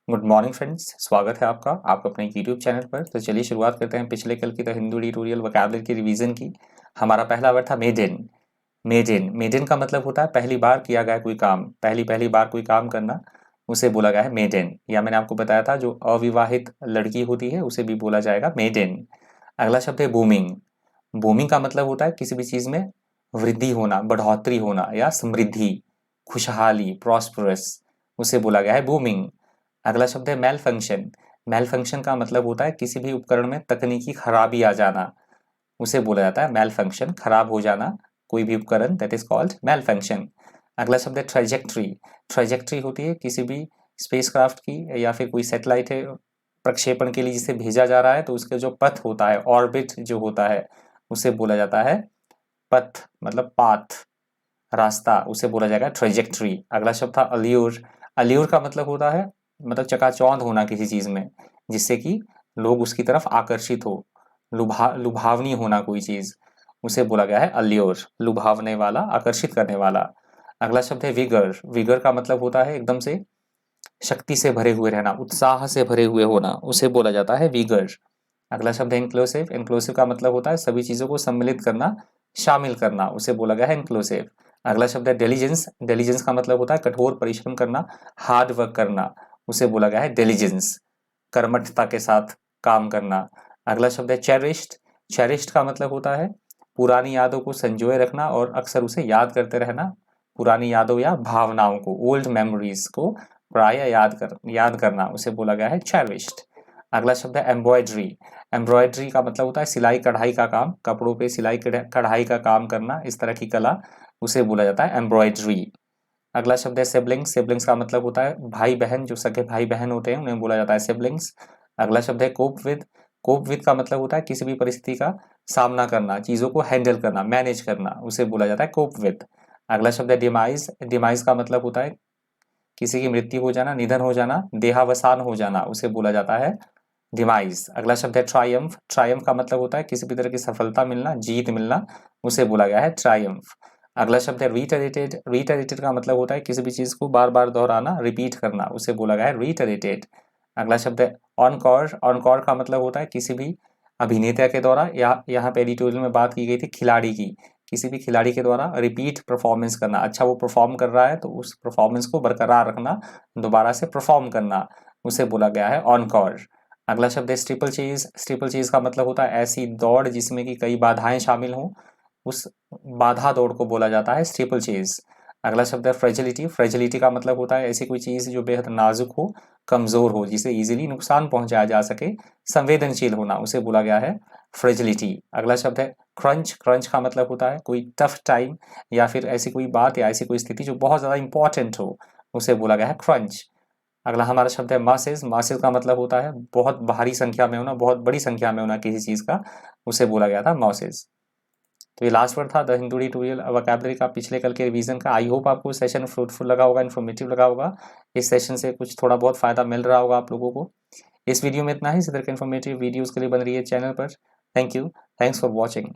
Good morning friends, स्वागत है आपका अपने यूट्यूब चैनल पर। तो चलिए शुरुआत करते हैं पिछले कल की द हिंदू ट्यूटोरियल वोकैबुलरी की रिवीजन की। हमारा पहला वर्ड था मेडन। मेडन मेडन का मतलब होता है पहली बार किया गया कोई काम, पहली बार कोई काम करना, उसे बोला गया है मेडन। या मैंने आपको बताया था जो अविवाहित लड़की होती है उसे भी बोला जाएगा मेडन। अगला शब्द है बूमिंग। बूमिंग का मतलब होता है किसी भी चीज में वृद्धि होना, बढ़ोतरी होना या समृद्धि, खुशहाली, प्रॉस्परस, उसे बोला गया है बूमिंग। अगला शब्द है मेल फंक्शन। मेल फंक्शन का मतलब होता है किसी भी उपकरण में तकनीकी खराबी आ जाना, उसे बोला जाता है मेल फंक्शन, खराब हो जाना कोई भी उपकरण, that is called male function. अगला शब्द है ट्रेजेक्ट्री। ट्रेजेक्ट्री होती है किसी भी स्पेसक्राफ्ट की या फिर कोई सैटेलाइट है प्रक्षेपण के लिए जिसे भेजा जा रहा है, तो उसके जो पथ होता है, ऑर्बिट जो होता है, उसे बोला जाता है पथ, मतलब पाथ, रास्ता, उसे बोला जाएगा ट्रेजेक्ट्री। अगला शब्द था अल्यूर। अल्यूर का मतलब होता है मतलब चकाचौंध होना किसी चीज में, जिससे कि लोग उसकी तरफ आकर्षित हो, लुभावनी होना कोई चीज, उसे बोला गया है अल्यूर, लुभावने वाला, आकर्षित करने वाला। अगला शब्द है विगर। विगर का मतलब होता है एकदम से शक्ति से भरे हुए रहना, उत्साह से भरे हुए होना, उसे बोला जाता है विगर। अगला शब्द है इंक्लूसिव। इंक्लूसिव का मतलब होता है सभी चीजों को सम्मिलित करना, शामिल करना, उसे बोला गया है इंक्लूसिव। अगला शब्द है डिलीजेंस। डिलीजेंस का मतलब होता है कठोर परिश्रम करना, हार्ड वर्क करना, उसे बोला गया है डिलीजेंस, कर्मठता के साथ काम करना। अगला शब्द है चेरिश्ड। चेरिश्ड का मतलब होता है पुरानी यादों को संजोए रखना और अक्सर उसे याद करते रहना, पुरानी यादों या भावनाओं को, ओल्ड मेमोरीज को प्राय याद करना, उसे बोला गया है चेरिश्ड। अगला शब्द है एम्ब्रॉयडरी। एम्ब्रॉयडरी का मतलब होता है सिलाई कढ़ाई का काम, कपड़ों पे सिलाई कढ़ाई का काम करना, इस तरह की कला, उसे बोला जाता है एम्ब्रॉयडरी। अगला शब्द है सिबलिंग्स। सिबलिंग्स का मतलब होता है भाई बहन, जो सगे भाई बहन होते हैं उन्हें बोला जाता है सिबलिंग्स। अगला शब्द है कोप विद। कोप विद का मतलब होता है किसी भी परिस्थिति का सामना करना, चीजों को हैंडल करना, मैनेज करना, उसे बोला जाता है कोप विद। अगला शब्द है डिमाइज। डिमाइज का मतलब होता है किसी की मृत्यु हो जाना, निधन हो जाना, देहावसान हो जाना, उसे बोला जाता है डिमाइज। अगला शब्द है ट्रायम्फ। ट्रायम्फ का मतलब होता है किसी भी तरह की सफलता मिलना, जीत मिलना, उसे बोला गया है ट्रायम्फ। अगला शब्द है रीटरेटेड। रीटरेटेड का मतलब होता है किसी भी चीज को बार बार दोहराना, रिपीट करना, उसे बोला गया है रीटरेटेड। अगला शब्द है ऑनकॉर। ऑनकॉर का मतलब होता है किसी भी अभिनेता के द्वारा, या यहाँ पे एडिटोरियल में बात की गई थी खिलाड़ी की, किसी भी खिलाड़ी के द्वारा रिपीट परफॉर्मेंस करना, अच्छा वो परफॉर्म कर रहा है तो उस परफॉर्मेंस को बरकरार रखना, दोबारा से परफॉर्म करना, उसे बोला गया है ऑनकॉर। अगला शब्द है स्टीपल चेज। स्टीपल चेज का मतलब होता है ऐसी दौड़ जिसमें कि कई बाधाएं शामिल हों, उस बाधा दौड़ को बोला जाता है स्टीपल चेज। अगला शब्द है फ्रेजिलिटी। फ्रेजिलिटी का मतलब होता है ऐसी कोई चीज जो बेहद नाजुक हो, कमजोर हो, जिसे इजीली नुकसान पहुंचाया जा सके, संवेदनशील होना, उसे बोला गया है फ्रेजिलिटी। अगला शब्द है क्रंच। क्रंच का मतलब होता है कोई टफ टाइम या फिर ऐसी कोई बात या ऐसी कोई स्थिति जो बहुत ज्यादा इंपॉर्टेंट हो, उसे बोला गया है क्रंच। अगला हमारा शब्द है मासेस। मासेस का मतलब होता है बहुत भारी संख्या में होना, बहुत बड़ी संख्या में होना किसी चीज का, उसे बोला गया था मासेस। तो ये लास्ट वर्ड था द हिंदू ट्यूटोरियल वोकैबुलरी का पिछले कल के रिवीजन का। आई होप आपको सेशन फ्रूटफुल लगा होगा, इन्फॉर्मेटिव लगा होगा, इस सेशन से कुछ थोड़ा बहुत फायदा मिल रहा होगा आप लोगों को। इस वीडियो में इतना ही। इसी तरह के इन्फॉर्मेटिव वीडियोज के लिए बन रही है चैनल पर। Thank you, thanks for watching.